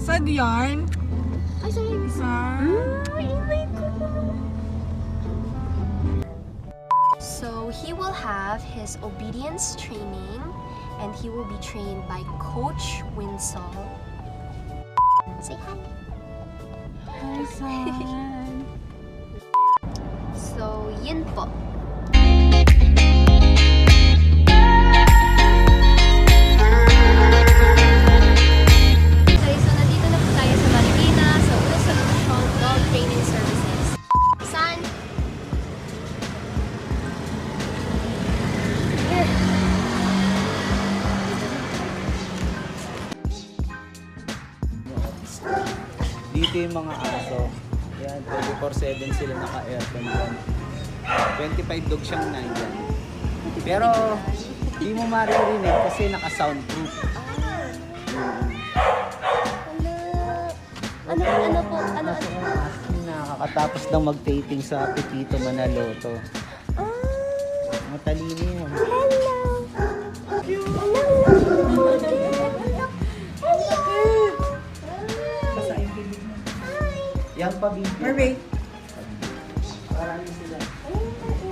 Sad yarn. Ay, sorry. Isa. Ay, oh my God. So he will have his obedience training and he will be trained by Coach Winsol. Say hi. Hi, San. So, yun po. Okay, so nandito na po tayo sa Marikina sa Uno Solution Dog Training Services. San? Dito yung mga aso. Yan, 24/7 sila naka-aircon dyan. 25 dog siyang nandyan. Pero, di mo maririnig kasi naka-soundproof. Ano po? Ano? Nakakatapos lang mag-taping sa Pepito Manaloto. Matalino yun. Yang pabibig. Mermaid. Marami sila.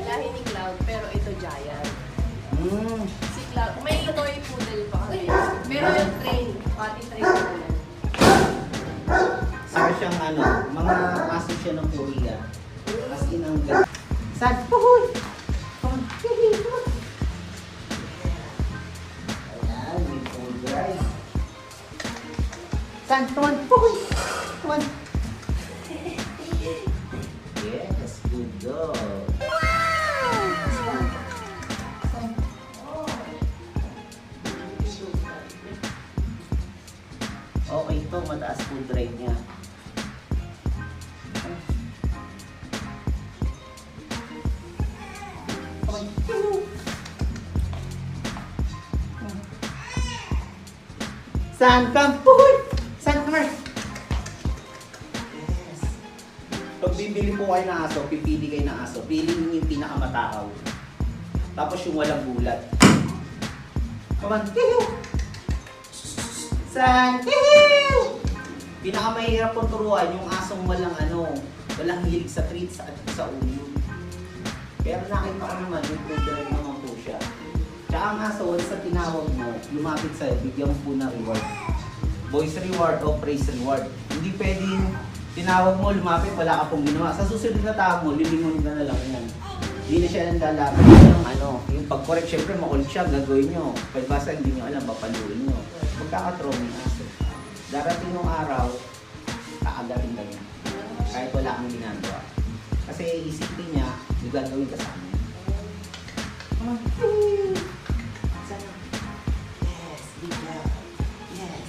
Lahi ni Cloud, pero ito giant. Mm. Si Cloud, may toy poodle pa kami. Pero yung train, pati train poodle. Saka siyang mga aso siya ng Korea. As in ang sad. Puhoy! Ayan, may food rice. Sad, come on, puhoy! Come on. Yes, good dog. Okay to, mataas food drive niya. San, come! Puhoy! San, come here! Yes. Pag bibili po kayo ng aso, pipili kayo ng aso. Pili niyo yung pinakamatakaw. Tapos yung walang gulat. Come on! Hihiw! San! Hihiw! Pinakamahirap pong turuan yung asong walang hilig sa treats at sa ulo. Pero nakita ko naman, yung food drive naman po siya. Tsaka ang aso, once sa tinawag mo, lumapit sa'yo, bigyan mo po na reward. Voice reward o praise reward. Hindi pwedeng tinawag mo, lumapit, wala ka pong ginawa. Sa susunod na tawag mo, lilingon ka na lang yan. Hindi na siya nang lalapit. Yung pag-correct, syempre makulit siya, gagawin nyo. Pagbasa, hindi nyo alam, papaluin nyo. Magkakatrauma yung aso. Darating yung araw, kaagatin ka niya. Kahit wala kang ginagawa. Kasi isipin niya, yung gagawin ka sa amin. Come on. Sana. Yes, good job. Yes.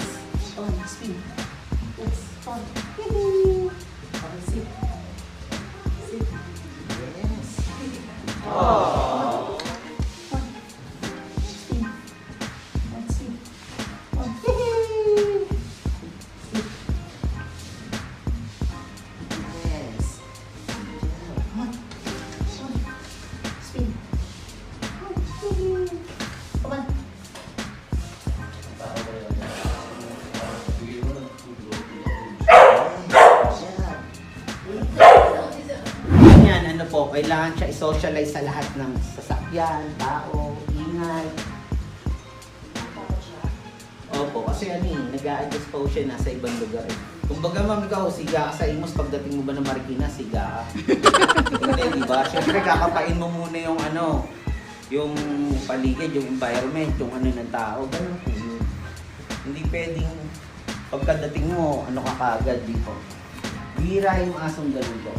On, spin. Yes, on. Okay, sit. Sit. Yes. Oh. On. Spin. On, spin. On. Sit. Yes. Come on. On. Spin. Come on. Yan, kailangan siya i-socialize sa lahat ng sasakyan, tao, ingay. Opo, kasi nag-a-adjust po siya nasa ibang lugar eh. Kumbaga ma'am, ikaw, siga ka sa Imus, pagdating mo ba ng Marikina, siga ka. Hindi, diba? Siyempre, kakapain mo muna yung paligid, yung environment, yung ng tao. Ganun po yun. Hindi pwedeng pagkadating mo, ka kagad dito. Bihira yung asong ganun ko.